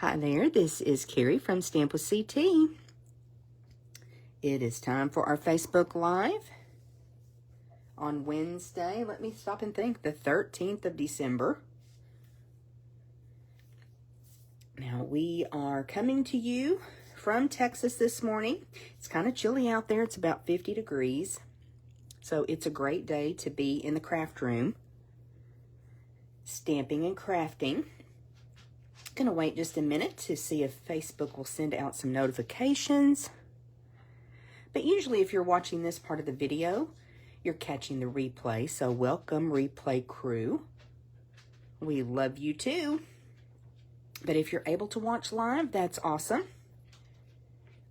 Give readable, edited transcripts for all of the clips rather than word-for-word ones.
Hi there, this is Carrie from Stamp with CT. It is time for our Facebook Live on Wednesday. Let me stop and think, the 13th of December. Now we are coming to you from Texas this morning. It's kind of chilly out there. It's about 50 degrees. So it's a great day to be in the craft room, stamping and crafting. Gonna wait just a minute to see if Facebook will send out some notifications. But usually if you're watching this part of the video, you're catching the replay. So welcome, replay crew. We love you too. But if you're able to watch live, that's awesome.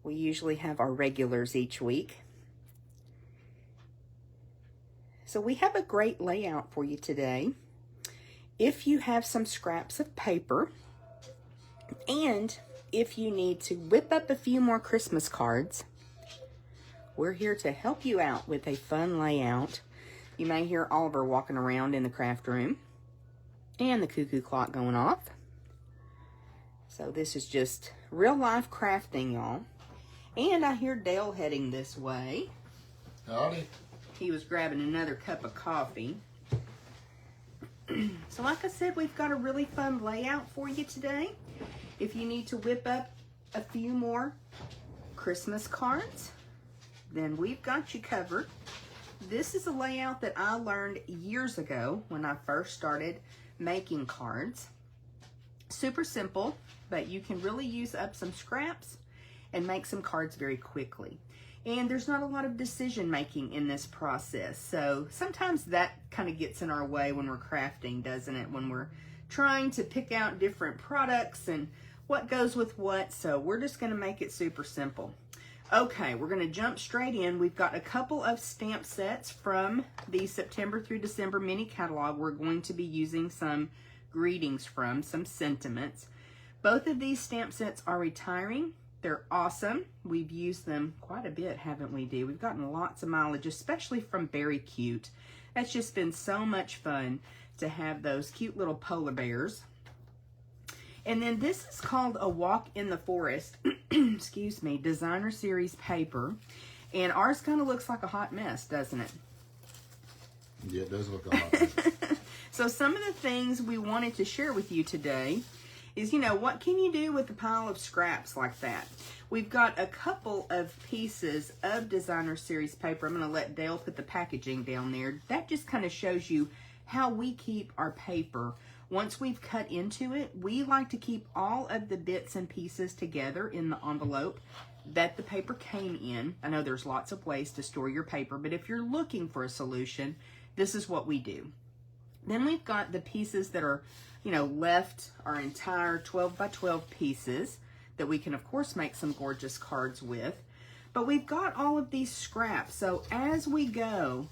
We usually have our regulars each week. So we have a great layout for you today. If you have some scraps of paper, and if you need to whip up a few more Christmas cards, we're here to help you out with a fun layout. You may hear Oliver walking around in the craft room and the cuckoo clock going off. So this is just real life crafting, y'all. And I hear Dale heading this way. Howdy. He was grabbing another cup of coffee. So like I said, we've got a really fun layout for you today. If you need to whip up a few more Christmas cards, then we've got you covered. This is a layout that I learned years ago when I first started making cards. Super simple, but you can really use up some scraps and make some cards very quickly. And there's not a lot of decision making in this process. So sometimes that kind of gets in our way when we're crafting, doesn't it? When we're trying to pick out different products and what goes with what. So we're just going to make it super simple. Okay, we're going to jump straight in. We've got a couple of stamp sets from the September through December mini catalog. We're going to be using some greetings from, some sentiments. Both of these stamp sets are retiring. They're awesome. We've used them quite a bit, haven't we, Dee? We've gotten lots of mileage, especially from Very Cute. That's just been so much fun to have those cute little polar bears. And then this is called A Walk in the Forest, excuse me, designer series paper. And ours kind of looks like a hot mess, doesn't it? Yeah, it does look a hot mess. So some of the things we wanted to share with you today is, you know, what can you do with a pile of scraps like that? We've got a couple of pieces of designer series paper. I'm going to let Dale put the packaging down there. That just kind of shows you how we keep our paper. Once we've cut into it, we like to keep all of the bits and pieces together in the envelope that the paper came in. I know there's lots of ways to store your paper, but if you're looking for a solution, this is what we do. Then we've got the pieces that are, you know, left, our entire 12 by 12 pieces that we can, of course, make some gorgeous cards with. But we've got all of these scraps. So as we go,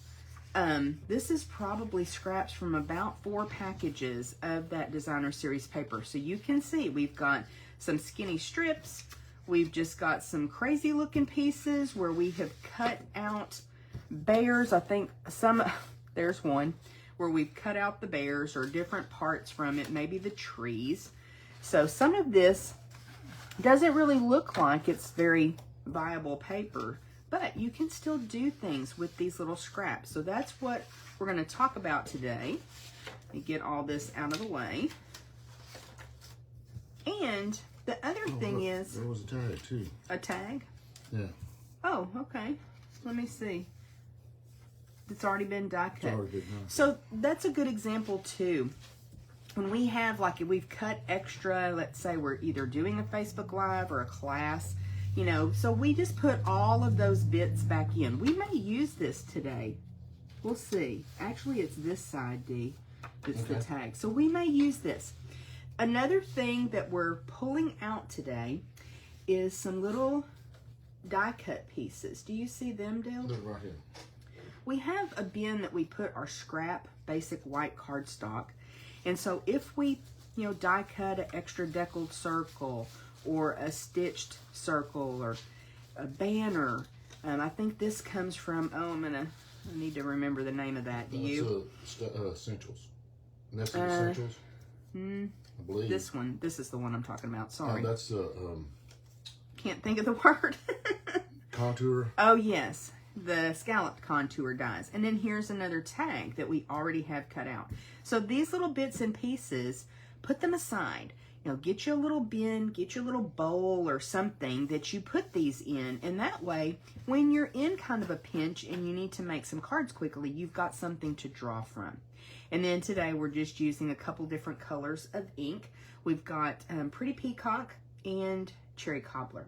this is probably scraps from about 4 packages of that designer series paper. So you can see we've got some skinny strips. We've just got some crazy looking pieces where we have cut out bears. I think some, there's one where we've cut out the bears or different parts from it, maybe the trees. So some of this doesn't really look like it's very viable paper, but you can still do things with these little scraps. So that's what we're going to talk about today. Let me get all this out of the way. And the other thing is... There was a tag too. A tag? Yeah. Oh, okay. Let me see. It's already been die cut. Done. So that's a good example too. When we have, like, if we've cut extra, let's say we're either doing a Facebook Live or a class, you know, so we just put all of those bits back in. We may use this today. We'll see. Actually, it's this side, D. It's the tag. So we may use this. Another thing that we're pulling out today is some little die cut pieces. Do you see them, Dale? Look right here. We have a bin that we put our scrap basic white cardstock. And so if we, you know, die cut an extra deckled circle or a stitched circle or a banner, I think this comes from, I need to remember the name of that. Do you? Essentials. Nesting Essentials. I believe. This one. This is the one I'm talking about. Sorry. That's Can't think of the word. contour. Oh, yes. The scalloped contour dies. And then here's another tag that we already have cut out. So these little bits and pieces, put them aside. You know, get you a little bin, get you a little bowl or something that you put these in. And that way, when you're in kind of a pinch and you need to make some cards quickly, you've got something to draw from. And then today we're just using a couple different colors of ink. We've got Pretty Peacock and Cherry Cobbler.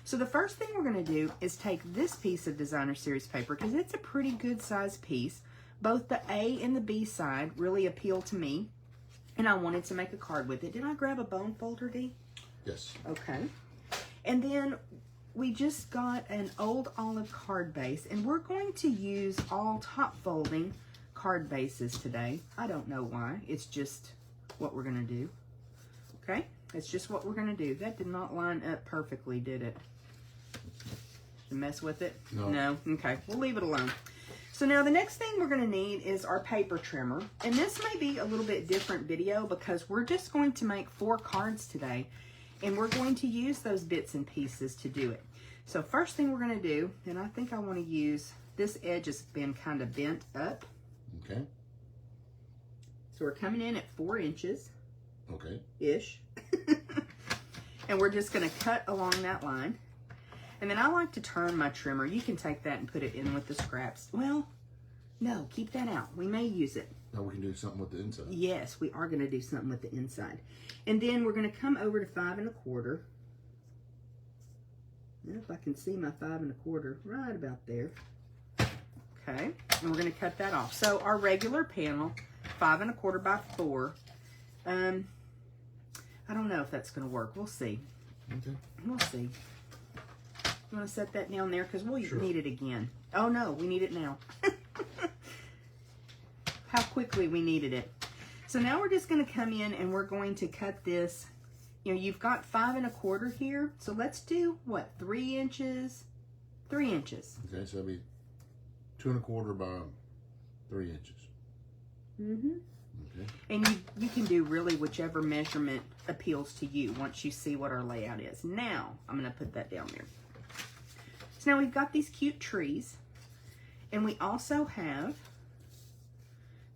So the first thing we're going to do is take this piece of Designer Series paper, because it's a pretty good size piece. Both the A and the B side really appeal to me, and I wanted to make a card with it. Did I grab a bone folder, Dee? Yes. Okay. And then we just got an old olive card base, and we're going to use all top folding card bases today. I don't know why. It's just what we're going to do. Okay? It's just what we're going to do. That did not line up perfectly, did it? To mess with it? No. No? Okay. We'll leave it alone. So now the next thing we're going to need is our paper trimmer. And this may be a little bit different video because we're just going to make 4 cards today. And we're going to use those bits and pieces to do it. So first thing we're going to do, and I think I want to use, this edge has been kind of bent up. Okay. So we're coming in at 4 inches. Okay. Ish. And we're just going to cut along that line. And then I like to turn my trimmer. You can take that and put it in with the scraps. Well, no, keep that out. We may use it. Now we can do something with the inside. Yes, we are going to do something with the inside. And then we're going to come over to 5 1/4. Now, if I can see my 5 1/4 right about there. Okay, and we're going to cut that off. So our regular panel, 5 1/4 by 4. I don't know if that's going to work. We'll see. Okay. We'll see. You want to set that down there? Because we'll Sure. need it again. Oh, no, we need it now. How quickly we needed it. So now we're just going to come in and we're going to cut this. You know, you've got 5 1/4 here. So let's do, what, 3 inches? 3 inches. Okay, so that'll be 2 1/4 by 3 inches. Mm-hmm. Okay. And you can do really whichever measurement appeals to you once you see what our layout is. Now, I'm going to put that down there. So now we've got these cute trees. And we also have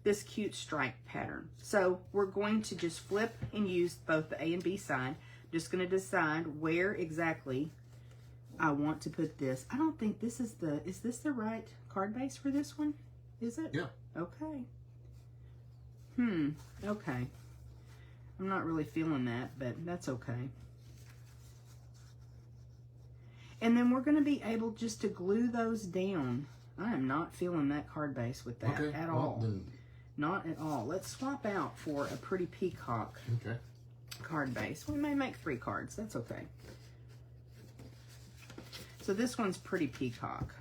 this cute stripe pattern. So we're going to just flip and use both the A and B side. Just going to decide where exactly I want to put this. I don't think this is this the right card base for this one? Is it? Yeah. Okay. Okay. I'm not really feeling that, but that's okay. And then we're going to be able just to glue those down. I am not feeling that card base with that Okay. at Well, all. then, Not at all. Let's swap out for a Pretty Peacock okay. card base. We may make 3 cards. That's okay. So this one's Pretty Peacock.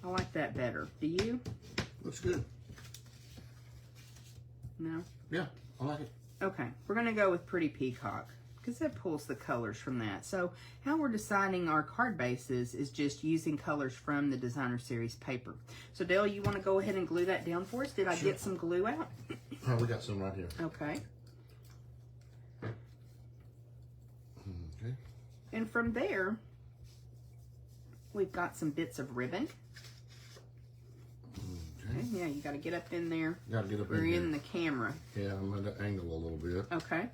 I like that better. Do you? Looks good. No? Yeah, I like it. Okay, we're going to go with Pretty Peacock because that pulls the colors from that. So how we're deciding our card bases is just using colors from the Designer Series paper. So Dale, you want to go ahead and glue that down for us? Did I Sure. get some glue out? Oh, we got some right here. Okay. Okay. And from there, we've got some bits of ribbon. Okay, yeah, you got to get up in there. Got to get up We're in in there. the camera. Yeah, I'm going to angle a little bit. Okay.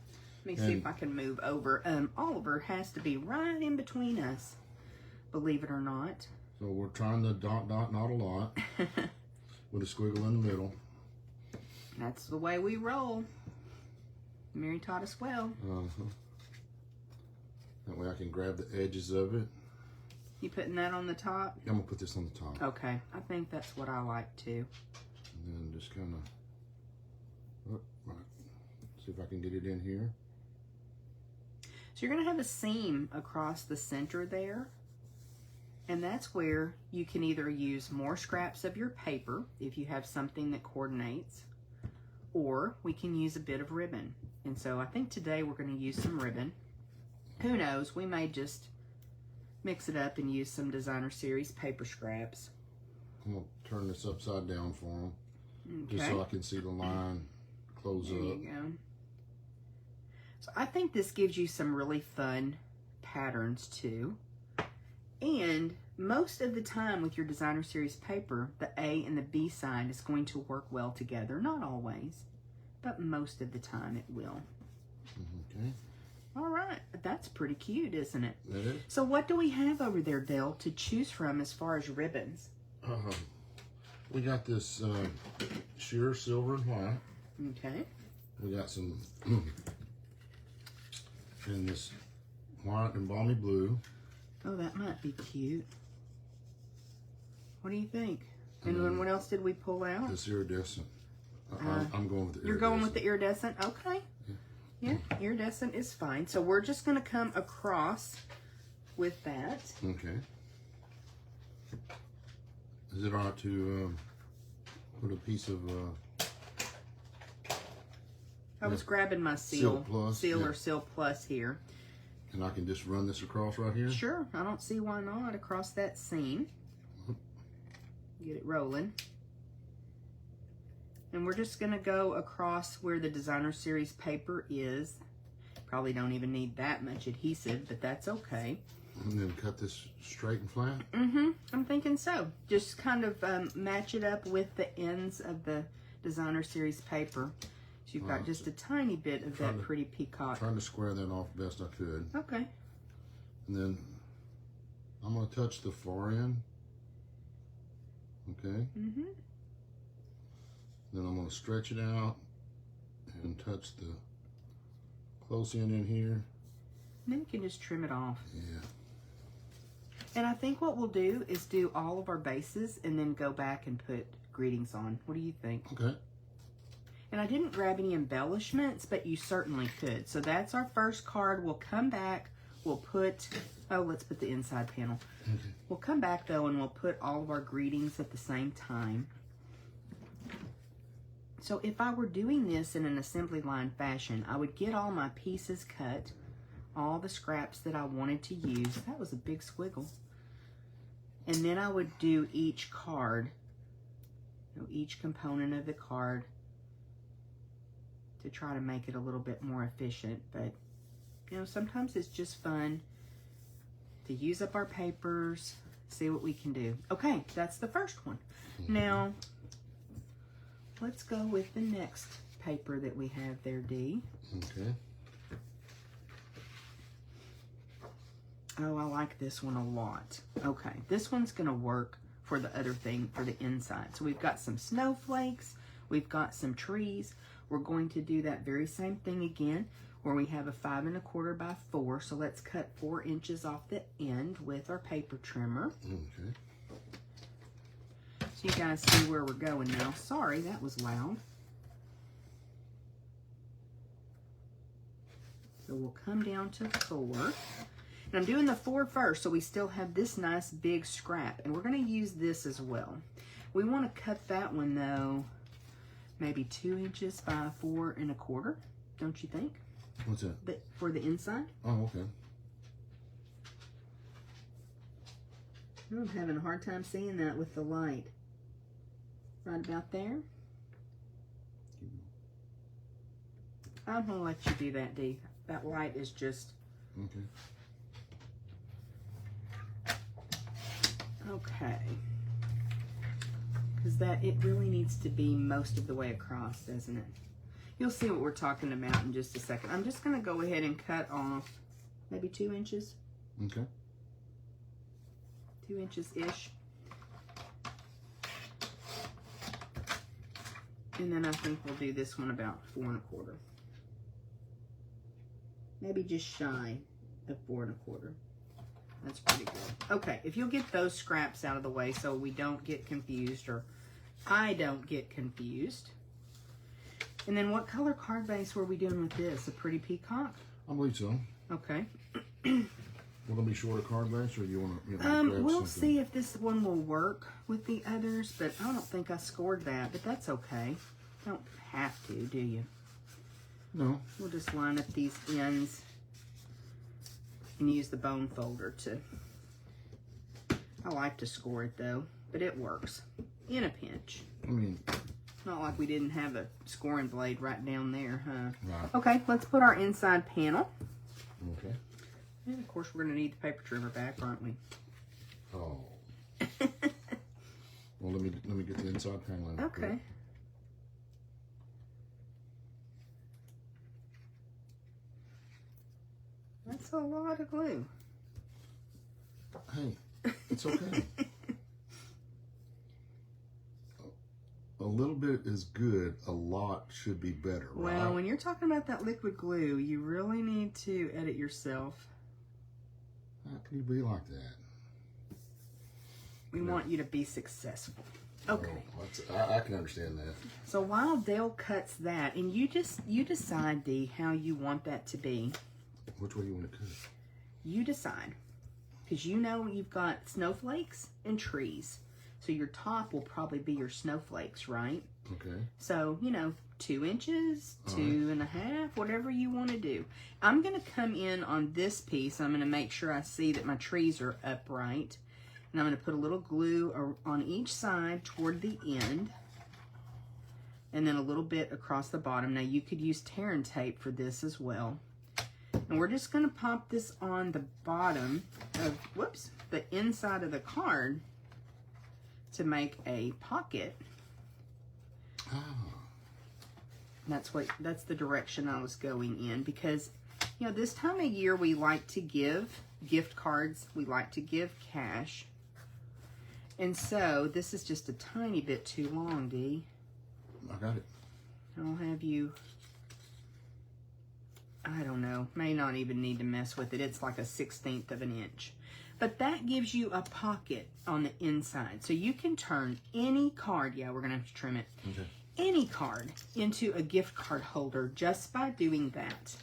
Let me see if I can move over. Oliver has to be right in between us, believe it or not. So we're trying to dot, not a lot, with a squiggle in the middle. That's the way we roll. Mary taught us well. That way I can grab the edges of it. You putting that on the top? I'm going to put this on the top. Okay, I think that's what I like too. And then just kind of, right. See if I can get it in here. So you're going to have a seam across the center there. And that's where you can either use more scraps of your paper if you have something that coordinates, or we can use a bit of ribbon. And so I think today we're going to use some ribbon. Who knows, we may just mix it up and use some Designer Series paper scraps. I'm going to turn this upside down for them. Okay. Just so I can see the line close There up. you go. So I think this gives you some really fun patterns too. And most of the time with your designer series paper, the A and the B side is going to work well together. Not always, but most of the time it will. Okay. All right, that's pretty cute, isn't it? That is. So what do we have over there, Dale, to choose from as far as ribbons? We got this sheer silver and white. Okay. We got some in this white and balmy blue. Oh, that might be cute. What do you think? And then what else did we pull out? This iridescent. I'm going with the iridescent. You're going with the iridescent? Okay. Yeah, iridescent is fine. So we're just going to come across with that. Okay. Is it all right to put a piece of... I was grabbing my Seal Plus, or Seal Plus here. And I can just run this across right here? Sure. I don't see why not across that seam. Get it rolling. And we're just going to go across where the designer series paper is. Probably don't even need that much adhesive, but that's okay. And then cut this straight and flat? Mm-hmm. I'm thinking so. Just kind of match it up with the ends of the designer series paper. So you've got just a tiny bit of that pretty peacock. Trying to square that off best I could. Okay. And then I'm going to touch the far end. Okay. Mm-hmm. Then I'm going to stretch it out and touch the close end in here. And then you can just trim it off. Yeah. And I think what we'll do is do all of our bases and then go back and put greetings on. What do you think? Okay. And I didn't grab any embellishments, but you certainly could. So that's our first card. We'll come back. We'll put, oh, let's put the inside panel. Okay. We'll come back, though, and we'll put all of our greetings at the same time. So if I were doing this in an assembly line fashion, I would get all my pieces cut, all the scraps that I wanted to use. That was a big squiggle. And then I would do each card, each component of the card, to try to make it a little bit more efficient. But, sometimes it's just fun to use up our papers, see what we can do. Okay, that's the first one. Now, let's go with the next paper that we have there, Dee. Okay. Oh, I like this one a lot. Okay, this one's going to work for the other thing, for the inside. So we've got some snowflakes. We've got some trees. We're going to do that very same thing again, where we have a 5 1/4 by 4. So let's cut 4 inches off the end with our paper trimmer. Okay. So you guys see where we're going now. Sorry, that was loud. So we'll come down to 4. And I'm doing the 4 first, so we still have this nice big scrap. And we're going to use this as well. We want to cut that one, though, maybe 2 inches by 4 1/4. Don't you think? What's that? But for the inside? Oh, okay. I'm having a hard time seeing that with the light. Right about there. I'm going to let you do that, Dee. That light is just... Okay. Okay. Because it really needs to be most of the way across, doesn't it? You'll see what we're talking about in just a second. I'm just going to go ahead and cut off maybe 2 inches. Okay. 2 inches-ish. And then I think we'll do this one about 4 1/4. Maybe just shy of 4 1/4. That's pretty good. Okay, if you'll get those scraps out of the way so we don't get confused, or I don't get confused. And then what color card base were we doing with this? A pretty peacock? I believe so. Okay. Will it be shorter card base, or you want to grab we'll something? see if this one will work with the others, but I don't think I scored that, but that's okay. Don't have to, do you? No. We'll just line up these ends and use the bone folder to... I like to score it, though, but it works in a pinch. I mean, Not like we didn't have a scoring blade right down there, huh? Right. Okay, let's put our inside panel. Okay. And of course, we're going to need the paper trimmer back, aren't we? Oh. Well, let me get the inside panel in. Okay. Quick. That's a lot of glue. Hey, it's okay. A little bit is good. A lot should be better, right? Well, when you're talking about that liquid glue, you really need to edit yourself. How can you be like that? We want you to be successful. Okay. Oh, I can understand that. So while Dale cuts that, and you decide, Dee, how you want that to be. Which way you want to cut? You decide. Because you know you've got snowflakes and trees. So your top will probably be your snowflakes, right? Okay. So, 2 inches, 2.5, whatever you want to do. I'm going to come in on this piece. I'm going to make sure I see that my trees are upright. And I'm going to put a little glue on each side toward the end. And then a little bit across the bottom. Now, you could use tear and tape for this as well. And we're just going to pop this on the bottom of, the inside of the card to make a pocket. That's the direction I was going in, because this time of year we like to give gift cards, we like to give cash, and so this is just a tiny bit too long, Dee. I got it. I'll have you, I don't know, may not even need to mess with it. It's like a 1/16 of an inch. But that gives you a pocket on the inside. So you can turn any card, we're going to have to trim it, Okay. any card into a gift card holder just by doing that.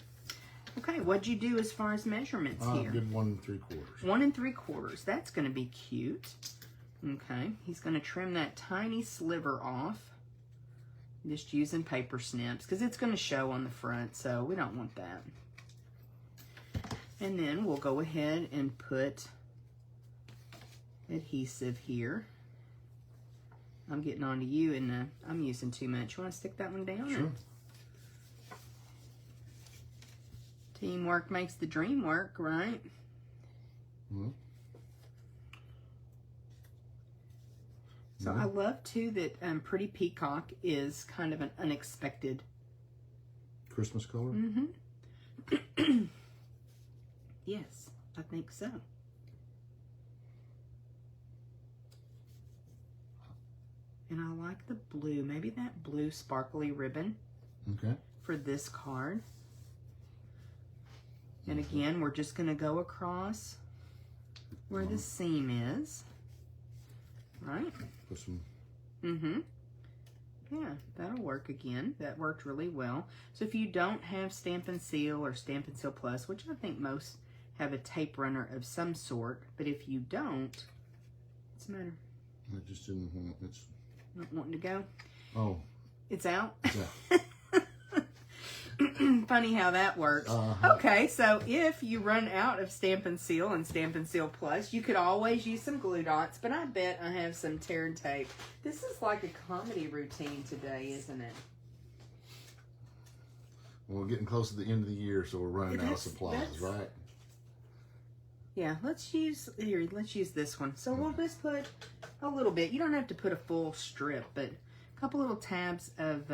Okay, what'd you do as far as measurements here? I did 1 3/4. 1 3/4. That's going to be cute. Okay, he's going to trim that tiny sliver off. Just using paper snips because it's going to show on the front, so we don't want that. And then we'll go ahead and put adhesive here. I'm getting on to you, and I'm using too much. You want to stick that one down? Sure. Teamwork makes the dream work, right? Mm-hmm. So I love, too, that Pretty Peacock is kind of an unexpected Christmas color? Mm-hmm. Yes, I think so. And I like the blue. Maybe that blue sparkly ribbon. Okay. For this card. And again, we're just going to go across where the seam is. Right? Put some. Mm-hmm. Yeah, that'll work again. That worked really well. So if you don't have Stampin' Seal or Stampin' Seal Plus, which I think most have a tape runner of some sort, but if you don't, what's the matter? I just didn't want it. It's. Not wanting to go? Oh. It's out? Yeah. Funny how that works. Okay, so if you run out of Stampin' Seal and Stampin' Seal Plus, you could always use some glue dots, but I bet I have some tear and tape. This is like a comedy routine today, isn't it? Well, we're getting close to the end of the year, so we're running out of supplies, right? Yeah, let's use this one. So we'll just put a little bit. You don't have to put a full strip, but a couple little tabs of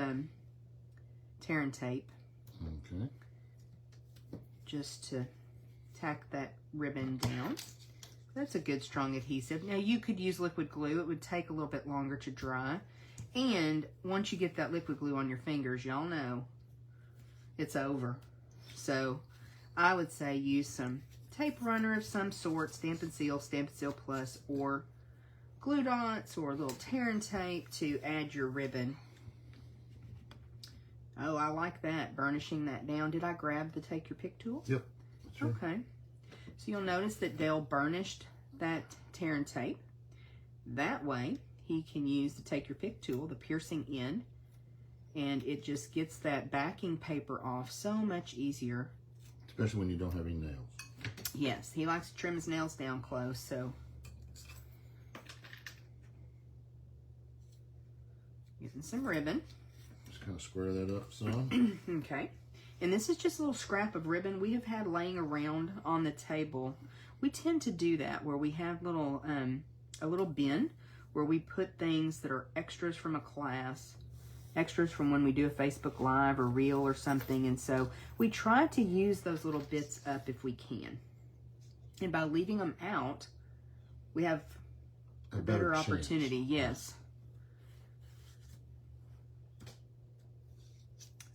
tear and tape. Okay. Just to tack that ribbon down. That's a good strong adhesive. Now you could use liquid glue. It would take a little bit longer to dry. And once you get that liquid glue on your fingers, y'all know it's over. So I would say use some tape runner of some sort, Stampin' Seal Plus, or glue dots or a little tear and tape to add your ribbon. Oh, I like that, burnishing that down. Did I grab the Take Your Pick tool? Yep. Sure. Okay. So you'll notice that Dale burnished that tear and tape. That way, he can use the Take Your Pick tool, the piercing end, and it just gets that backing paper off so much easier. Especially when you don't have any nails. Yes, he likes to trim his nails down close, so. using some ribbon. Just kind of square that up some. Okay. And this is just a little scrap of ribbon we have had laying around on the table. We tend to do that where we have little a little bin where we put things that are extras from a class, extras from when we do a Facebook Live or Reel or something. And so we try to use those little bits up if we can. And by leaving them out, we have a better opportunity. Yes.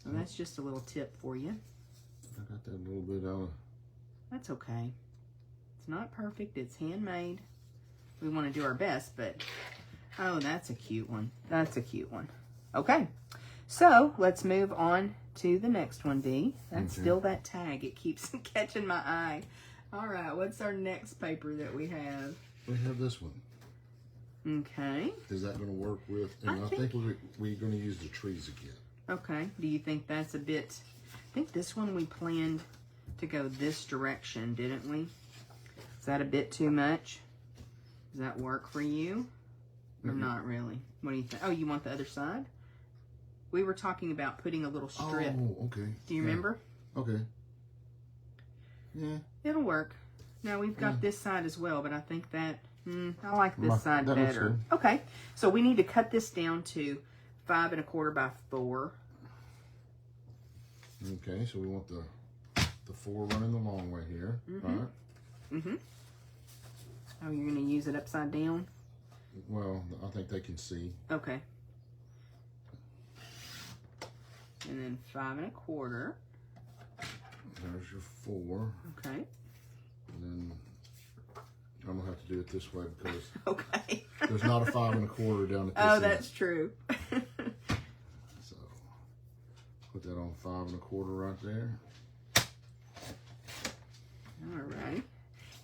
So that's just a little tip for you. I got that little bit out. That's okay. It's not perfect. It's handmade. We want to do our best, but oh, that's a cute one. That's a cute one. Okay, so let's move on to the next one, Dee. That's still that tag. It keeps catching my eye. All right, what's our next paper that we have? We have this one. Okay. Is that going to work with? And I think we're going to use the trees again. Okay. Do you think that's a bit? I think this one we planned to go this direction, didn't we? Is that a bit too much? Does that work for you? Or not really? What do you think? Oh, you want the other side? We were talking about putting a little strip. Oh, okay. Do you remember? Okay. Yeah. It'll work. Now we've got this side as well, but I think that I like this side better. Okay, so we need to cut this down to 5 1/4 by 4. Okay, so we want the 4 running the long way here, right? Mm-hmm. Oh, you're going to use it upside down? Well, I think they can see. Okay. And then 5 1/4. There's your 4. Okay. And then I'm gonna have to do it this way because okay. there's not a 5 1/4 down at this Oh, end. that's true. So put that on 5 1/4 right there. All right.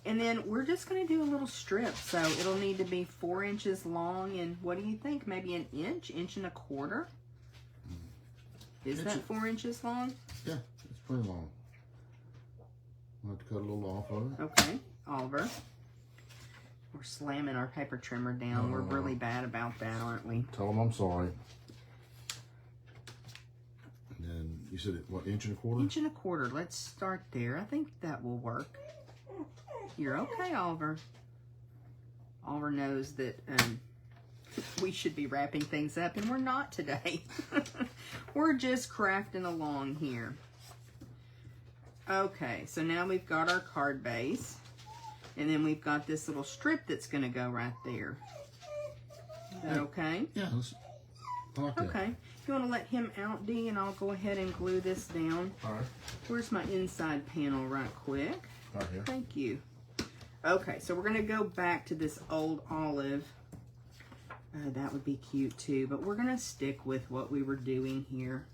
And then we're just going to do a little strip. So it'll need to be 4 inches long. And what do you think? Maybe an inch, 1 1/4? Is that 4 inches long? Yeah, it's pretty long. I'll have to cut a little off of it. Okay, Oliver. We're slamming our paper trimmer down. We're really bad about that, aren't we? Tell them I'm sorry. And then you said it, what, 1 1/4? 1 1/4. Let's start there. I think that will work. You're okay, Oliver. Oliver knows that we should be wrapping things up, and we're not today. We're just crafting along here. Okay, so now we've got our card base, and then we've got this little strip that's going to go right there. Is that okay? Yeah, I like that. Okay. You want to let him out, Dee, and I'll go ahead and glue this down. All right. Where's my inside panel right quick? Right here. Thank you. Okay, so we're going to go back to this old olive. That would be cute too, but we're going to stick with what we were doing here.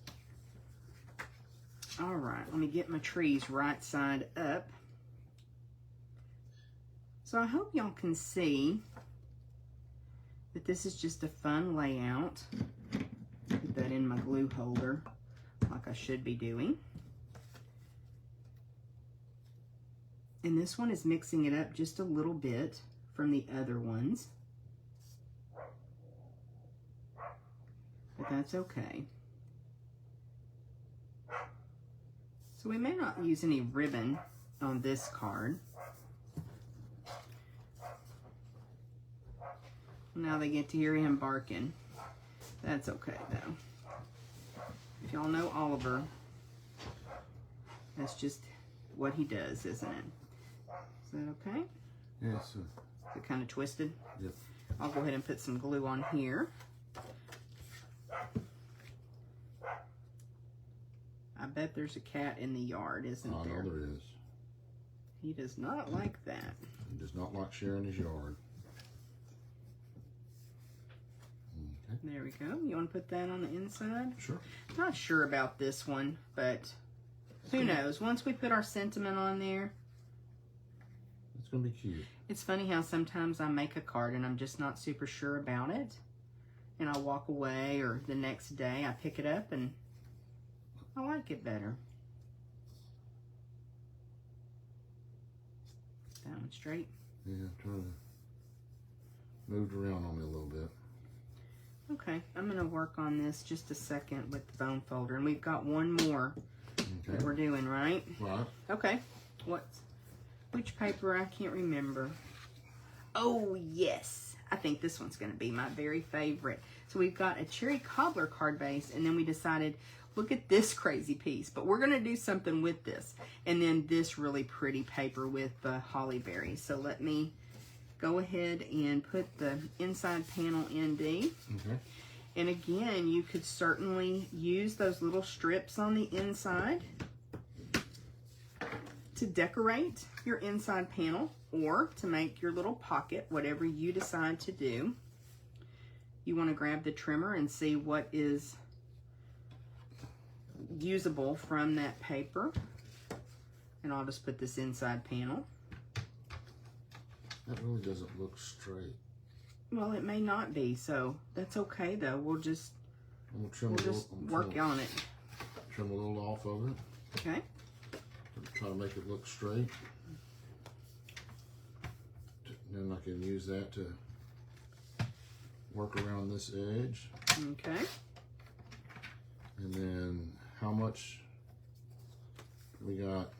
All right, let me get my trees right side up. So I hope y'all can see that this is just a fun layout. Put that in my glue holder like I should be doing. And this one is mixing it up just a little bit from the other ones. But that's okay. So we may not use any ribbon on this card. Now they get to hear him barking. That's okay though. If y'all know Oliver, that's just what he does, isn't it? Is that okay? Yes. Is it kind of twisted? Yep. I'll go ahead and put some glue on here. I bet there's a cat in the yard, isn't there? I know there is. He does not like that. He does not like sharing his yard. Okay. There we go. You want to put that on the inside? Sure. Not sure about this one, but who knows? Once we put our sentiment on there, it's going to be cute. It's funny how sometimes I make a card and I'm just not super sure about it. And I'll walk away, or the next day I pick it up and I like it better. That one straight. Yeah, trying to move around on me a little bit. Okay, I'm going to work on this just a second with the bone folder. And we've got one more that we're doing, right? Right. Okay. Which paper? I can't remember. Oh, yes. I think this one's going to be my very favorite. So we've got a cherry cobbler card base, and then we decided, look at this crazy piece. But we're going to do something with this. And then this really pretty paper with the holly berries. So let me go ahead and put the inside panel ND. Okay. And again, you could certainly use those little strips on the inside to decorate your inside panel or to make your little pocket, whatever you decide to do. You want to grab the trimmer and see what is usable from that paper. And I'll just put this inside panel. That really doesn't look straight. Well, it may not be, so that's okay though. We'll just work on it. Trim a little off of it. Okay. Try to make it look straight. Then I can use that to work around this edge. Okay. And then how much we got?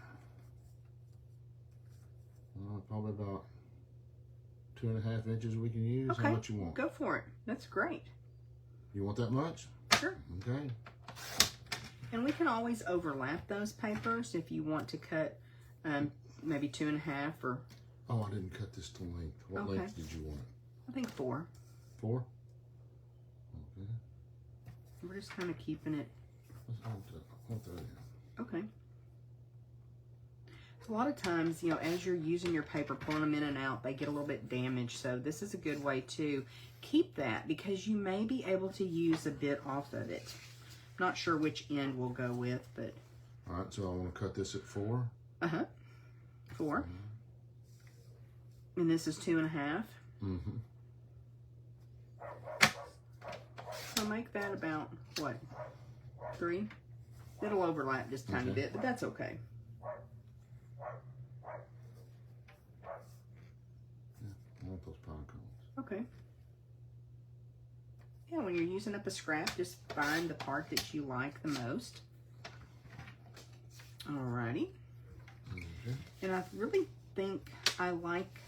Probably about 2.5 inches we can use. Okay. How much you want? Go for it. That's great. You want that much? Sure. Okay. And we can always overlap those papers if you want to cut maybe 2.5 or... Oh, I didn't cut this to length. What length did you want? I think 4. 4? Okay. We're just kind of keeping it... Okay. A lot of times, you know, as you're using your paper, pulling them in and out, they get a little bit damaged. So this is a good way to keep that because you may be able to use a bit off of it. Not sure which end we'll go with, but... All right, so I want to cut this at 4. 4. And this is 2.5. So make that about, what, 3? It'll overlap just a tiny bit, but that's okay. I want those pine cones. Okay. Yeah, when you're using up a scrap, just find the part that you like the most. Alrighty. Okay. And I really think I like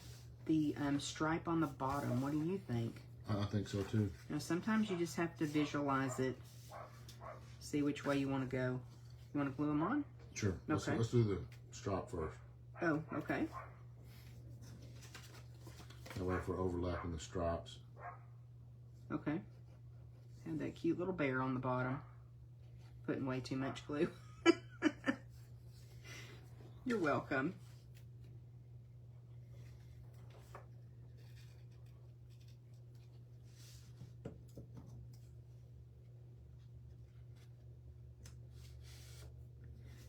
the stripe on the bottom. What do you think? I think so too. You know, sometimes you just have to visualize it. See which way you want to go. You want to glue them on? Sure. Okay. Let's do the stripe first. Oh, okay. That way if we're overlapping the stripes. Okay. And that cute little bear on the bottom. Putting way too much glue. You're welcome.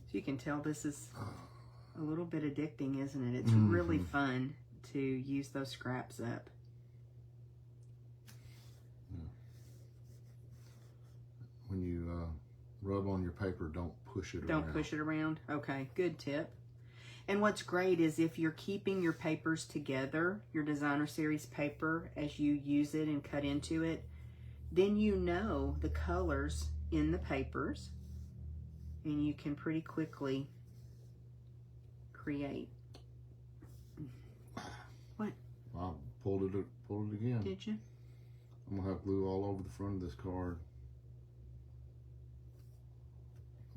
So you can tell this is a little bit addicting, isn't it? It's really fun to use those scraps up. When you rub on your paper, don't push it around. Don't push it around? Okay, good tip. And what's great is if you're keeping your papers together, your designer series paper, as you use it and cut into it, then you know the colors in the papers and you can pretty quickly create. What? I pulled it again. Did you? I'm gonna have glue all over the front of this card.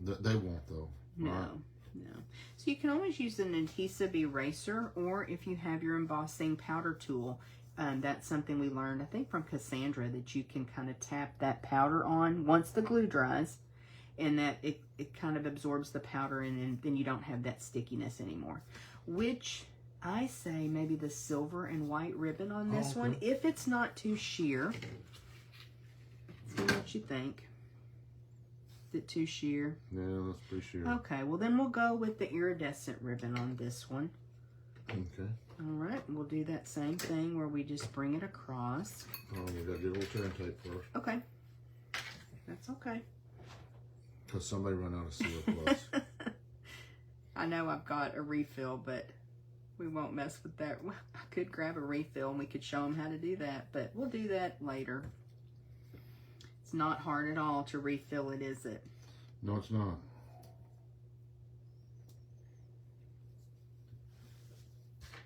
They won't though. No, right? no. So you can always use an adhesive eraser, or if you have your embossing powder tool, that's something we learned, I think, from Cassandra, that you can kind of tap that powder on once the glue dries, and that it kind of absorbs the powder, and then you don't have that stickiness anymore. Which I say maybe the silver and white ribbon on this one, if it's not too sheer. See what you think. Is it too sheer? Yeah, that's pretty sheer. Okay, well then we'll go with the iridescent ribbon on this one. Okay. All right, we'll do that same thing where we just bring it across. Oh, we got to get a little tear tape first. Okay. That's okay. Because somebody ran out of Seal Plus. I know I've got a refill, but we won't mess with that. I could grab a refill and we could show them how to do that, but we'll do that later. not hard at all to refill it, is it? No, it's not.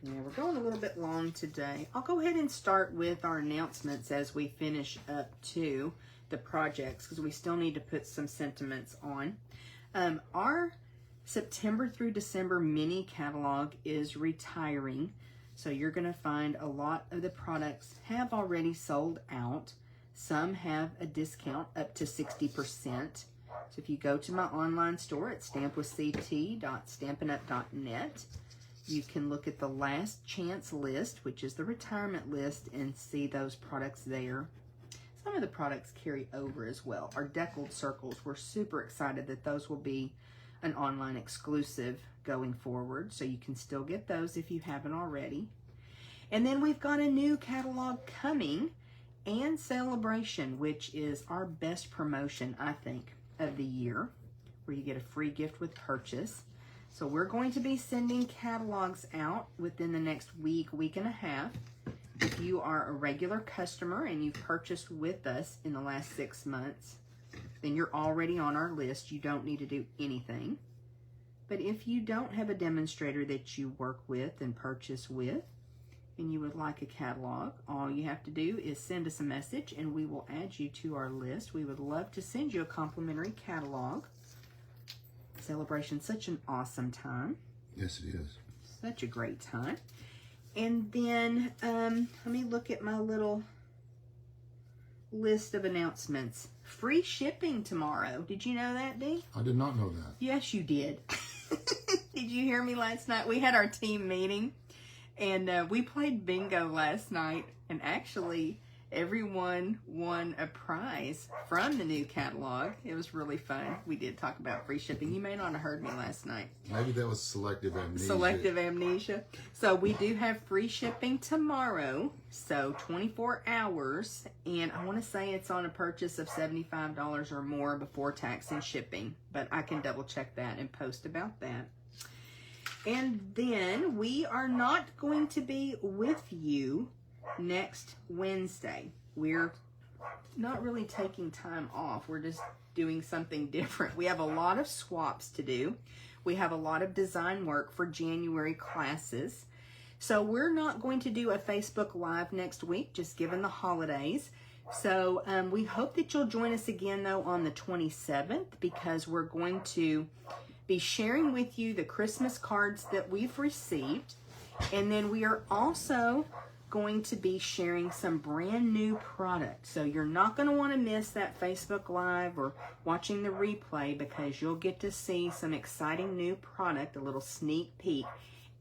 Yeah, we're going a little bit long today. I'll go ahead and start with our announcements as we finish up to the projects, because we still need to put some sentiments on. Our September through December mini catalog is retiring, so you're going to find a lot of the products have already sold out. Some have a discount up to 60%. So if you go to my online store at stampwithct.stampinup.net, you can look at the last chance list, which is the retirement list, and see those products there. Some of the products carry over as well. Our deckled circles, we're super excited that those will be an online exclusive going forward, so you can still get those if you haven't already. And then we've got a new catalog coming, and Celebration, which is our best promotion, I think, of the year, where you get a free gift with purchase. So we're going to be sending catalogs out within the next week, week and a half. If you are a regular customer and you've purchased with us in the last 6 months, then you're already on our list. You don't need to do anything. But if you don't have a demonstrator that you work with and purchase with, and you would like a catalog, all you have to do is send us a message and we will add you to our list. We would love to send you a complimentary catalog. Celebration, such an awesome time. Yes, it is. Such a great time. And then let me look at my little list of announcements. Free shipping tomorrow. Did you know that, Dee? I did not know that. Yes, you did. Did you hear me last night? We had our team meeting, and we played bingo last night, and actually everyone won a prize from the new catalog. It was really fun. We did talk about free shipping. You may not have heard me last night. Maybe that was selective amnesia. Selective amnesia. So we do have free shipping tomorrow, so 24 hours, and I want to say it's on a purchase of $75 or more before tax and shipping, but I can double check that and post about that. And then we are not going to be with you next Wednesday. We're not really taking time off. We're just doing something different. We have a lot of swaps to do. We have a lot of design work for January classes. So we're not going to do a Facebook Live next week, just given the holidays. So we hope that you'll join us again, though, on the 27th, because we're going to be sharing with you the Christmas cards that we've received. And then we are also going to be sharing some brand new products. So you're not going to want to miss that Facebook Live or watching the replay, because you'll get to see some exciting new product, a little sneak peek,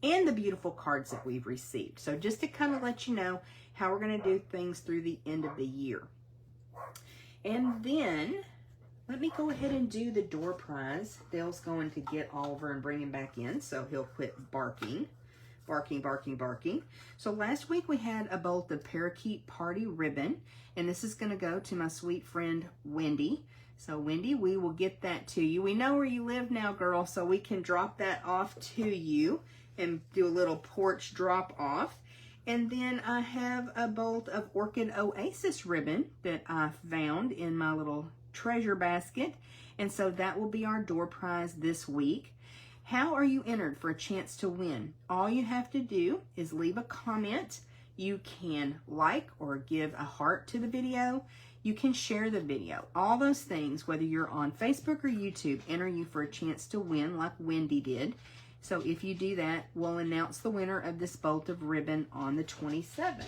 and the beautiful cards that we've received. So just to kind of let you know how we're going to do things through the end of the year. And then let me go ahead and do the door prize. Dale's going to get Oliver and bring him back in, so he'll quit barking. Barking, barking, barking. So last week we had a bolt of parakeet party ribbon, and this is going to go to my sweet friend Wendy. So Wendy, we will get that to you. We know where you live now, girl, so we can drop that off to you and do a little porch drop off. And then I have a bolt of Orchid Oasis ribbon that I found in my little treasure basket, and so that will be our door prize this week. How are you entered for a chance to win? All you have to do is leave a comment. You can like or give a heart to the video. You can share the video. All those things, whether you're on Facebook or YouTube, enter you for a chance to win like Wendy did. So if you do that, we'll announce the winner of this bolt of ribbon on the 27th.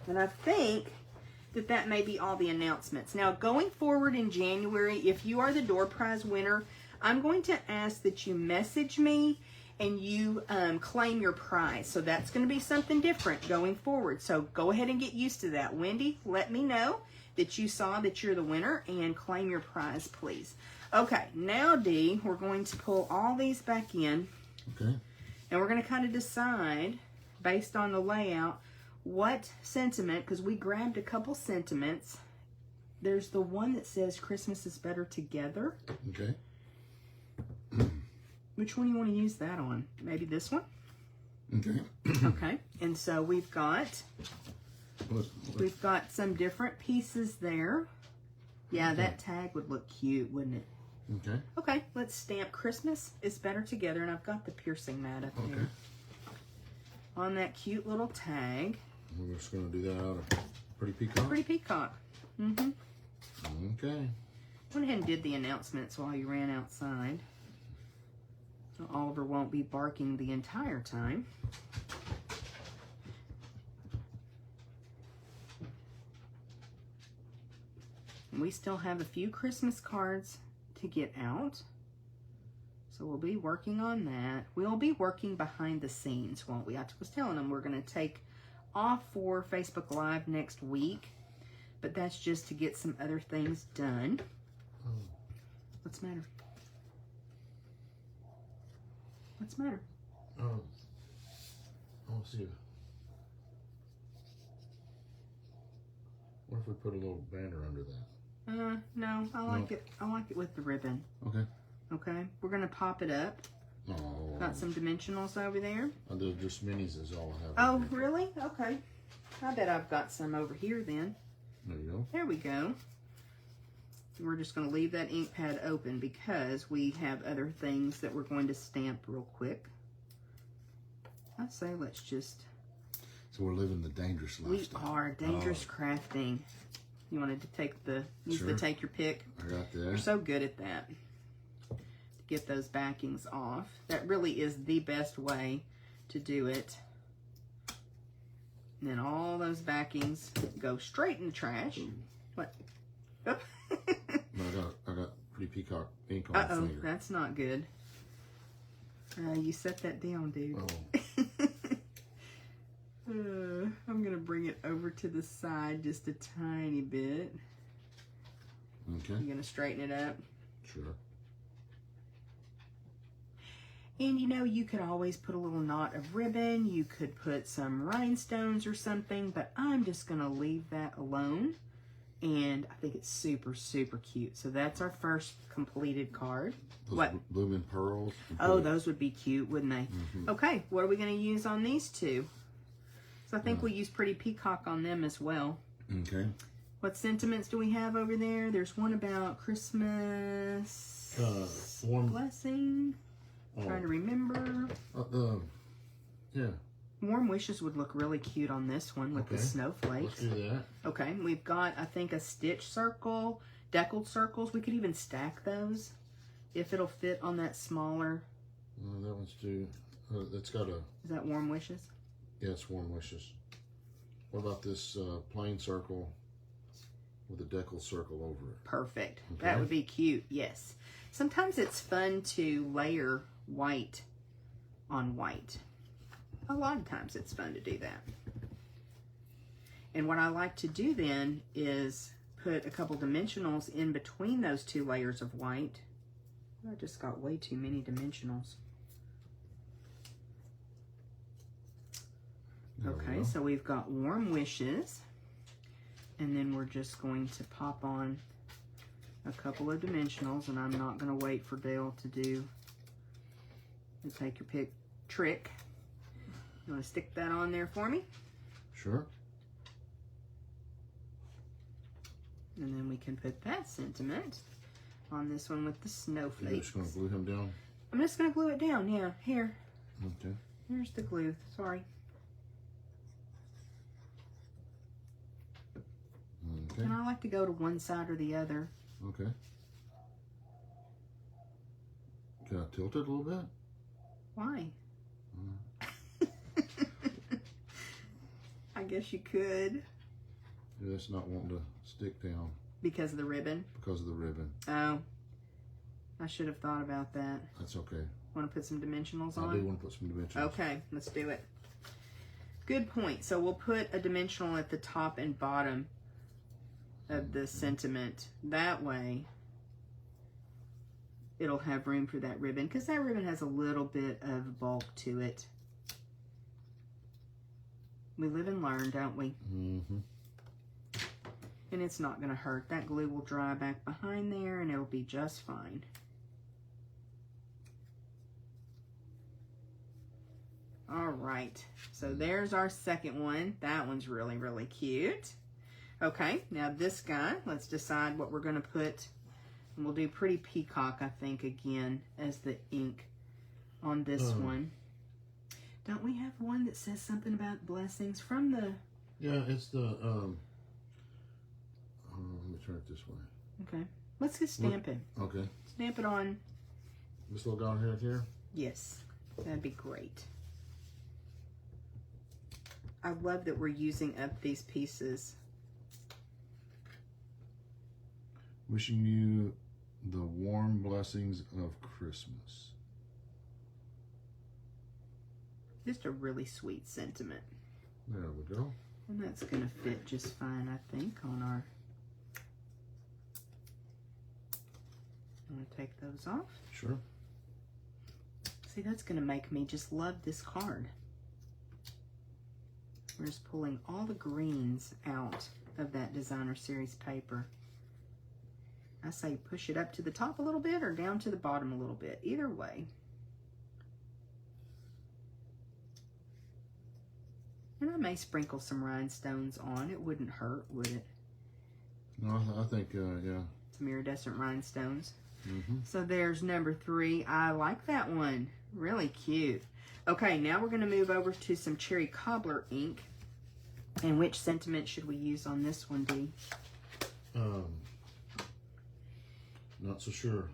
And I think that may be all the announcements. Now, going forward in January, if you are the door prize winner, I'm going to ask that you message me and you claim your prize. So that's going to be something different going forward. So go ahead and get used to that. Wendy, let me know that you saw that you're the winner and claim your prize, please. Okay, now, Dee, we're going to pull all these back in. Okay. And we're going to kind of decide, based on the layout, what sentiment, because we grabbed a couple sentiments. There's the one that says Christmas is better together. Okay. Which one do you want to use that on? Maybe this one? Okay. Okay. And so we've got some different pieces there. Yeah, that tag would look cute, wouldn't it? Okay. Okay, let's stamp Christmas is Better Together, and I've got the piercing mat up Okay. there. On that cute little tag. We're just going to do that out of Pretty Peacock? Pretty Peacock. Mm-hmm. Okay. Went ahead and did the announcements while you ran outside. So Oliver won't be barking the entire time. And we still have a few Christmas cards to get out. So we'll be working on that. We'll be working behind the scenes, won't we? I was telling them we're going to take off for Facebook Live next week. But that's just to get some other things done. Oh. What's the matter? What's the matter? Oh. I want to see. What if we put a little banner under that? No, I like it. I like it with the ribbon. Okay. Okay, we're gonna pop it up. Oh. Got some dimensionals over there. They're just minis is all I have. Oh, really? Okay. I bet I've got some over here then. There you go. There we go. We're just gonna leave that ink pad open because we have other things that we're going to stamp real quick. I say let's just. So we're living the dangerous lifestyle. We are dangerous crafting. You wanted to take use the take your pick. I got that. You're so good at that. To get those backings off. That really is the best way to do it. And then all those backings go straight in the trash. What? Oh. I got Pretty Peacock ink on my finger. That's not good. You set that down, dude. Oh. I'm going to bring it over to the side just a tiny bit. Okay. You're going to straighten it up. Sure. And you know, you could always put a little knot of ribbon. You could put some rhinestones or something, but I'm just going to leave that alone. And I think it's super, super cute. So that's our first completed card. Those What? Blooming pearls. Oh, those would be cute, wouldn't they? Mm-hmm. Okay, what are we going to use on these two? So I think we'll use Pretty Peacock on them as well. Okay. What sentiments do we have over there? There's one about Christmas. Warm Blessing. Trying to remember. Yeah. Warm Wishes would look really cute on this one with the snowflakes. Let's do that. Okay, we've got, I think, a stitch circle, deckled circles. We could even stack those if it'll fit on that smaller. That one's too. That's got a. Is that Warm Wishes? Yeah, it's Warm Wishes. What about this plain circle with a deckled circle over it? Perfect. Okay. That would be cute, yes. Sometimes it's fun to layer white on white. A lot of times it's fun to do that. And what I like to do then is put a couple dimensionals in between those two layers of white. I just got way too many dimensionals. Okay, so we've got Warm Wishes. And then we're just going to pop on a couple of dimensionals, and I'm not going to wait for Dale to do the take your pick trick. You want to stick that on there for me? Sure. And then we can put that sentiment on this one with the snowflakes. You're just going to glue him down? I'm just going to glue it down, yeah. Here. Okay. Here's the glue. Sorry. Okay. And I like to go to one side or the other. Okay. Can I tilt it a little bit? Why? I guess you could. Yeah, it's not wanting to stick down. Because of the ribbon? Because of the ribbon. Oh. I should have thought about that. That's okay. Want to put some dimensionals on? I do want to put some dimensions. Okay, let's do it. Good point. So we'll put a dimensional at the top and bottom of the sentiment. That way, it'll have room for that ribbon, because that ribbon has a little bit of bulk to it. We live and learn, don't we? Mm-hmm. And it's not going to hurt. That glue will dry back behind there, and it'll be just fine. All right, so there's our second one. That one's really, really cute. Okay, now this guy, let's decide what we're going to put. And we'll do Pretty Peacock, I think, again, as the ink on this one. Don't we have one that says something about blessings from the... Yeah, it's the, let me turn it this way. Okay, let's get stamping. Okay. Stamp it on. This little guy right here? Yes, that'd be great. I love that we're using up these pieces. Wishing you the warm blessings of Christmas. Just a really sweet sentiment. There we go. And that's going to fit just fine, I think, on our... I'm going to take those off. Sure. See, that's going to make me just love this card. We're just pulling all the greens out of that designer series paper. I say push it up to the top a little bit or down to the bottom a little bit. Either way. And I may sprinkle some rhinestones on. It wouldn't hurt, would it? No, I think, yeah. Some iridescent rhinestones. Mm-hmm. So there's number 3. I like that one. Really cute. Okay, now we're going to move over to some cherry cobbler ink. And which sentiment should we use on this one, Dee? Not so sure.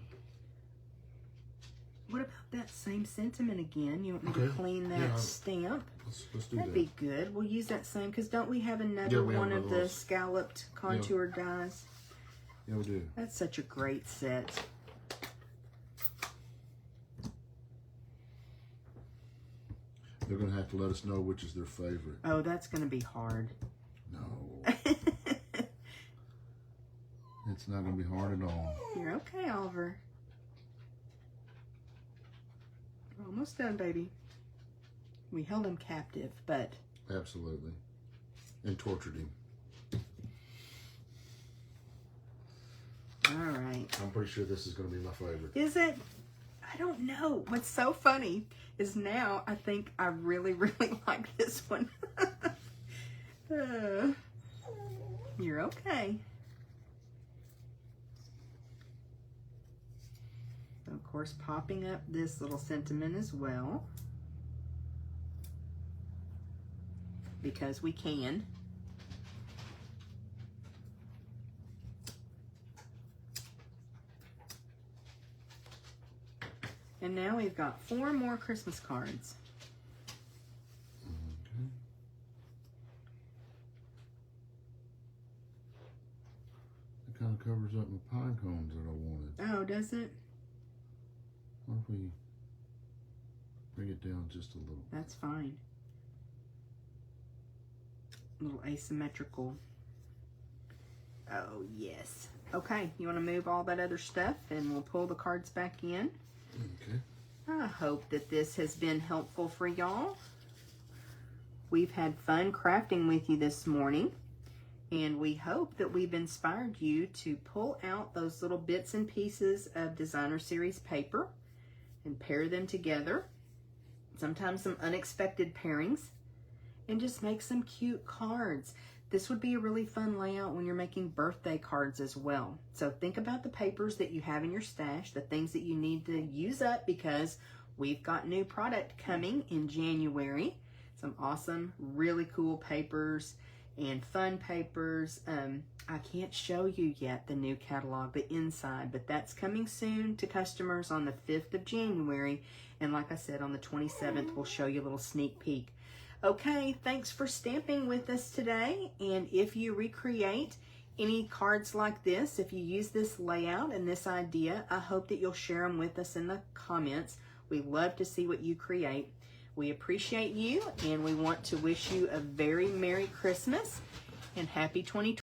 What about that same sentiment again? You want me to clean that stamp? Let's do That'd that. be good. We'll use that same, because don't we have another we have one of another the one. scalloped contoured dies? Yeah, we do. That's such a great set. They're going to have to let us know which is their favorite. Oh, that's going to be hard. No. It's not going to be hard at all. You're okay, Oliver. Almost done, baby. We held him captive, but... Absolutely. And tortured him. All right. I'm pretty sure this is going to be my favorite. Is it? I don't know. What's so funny is now I think I really, really like this one. You're okay. Of course, popping up this little sentiment as well. Because we can. And now we've got 4 more Christmas cards. Okay. It kind of covers up my pine cones that I wanted. Oh, does it? What if we bring it down just a little? That's fine. A little asymmetrical. Oh, yes. Okay, you want to move all that other stuff and we'll pull the cards back in. Okay. I hope that this has been helpful for y'all. We've had fun crafting with you this morning, and we hope that we've inspired you to pull out those little bits and pieces of designer series paper and pair them together. Sometimes some unexpected pairings, and just make some cute cards. This would be a really fun layout when you're making birthday cards as well. So think about the papers that you have in your stash, the things that you need to use up, because we've got new product coming in January. Some awesome, really cool papers and fun papers. I can't show you yet the new catalog, the inside, but that's coming soon to customers on the 5th of January. And like I said, on the 27th, we'll show you a little sneak peek. Okay, thanks for stamping with us today. And if you recreate any cards like this, if you use this layout and this idea, I hope that you'll share them with us in the comments. We love to see what you create. We appreciate you, and we want to wish you a very Merry Christmas and Happy 2020.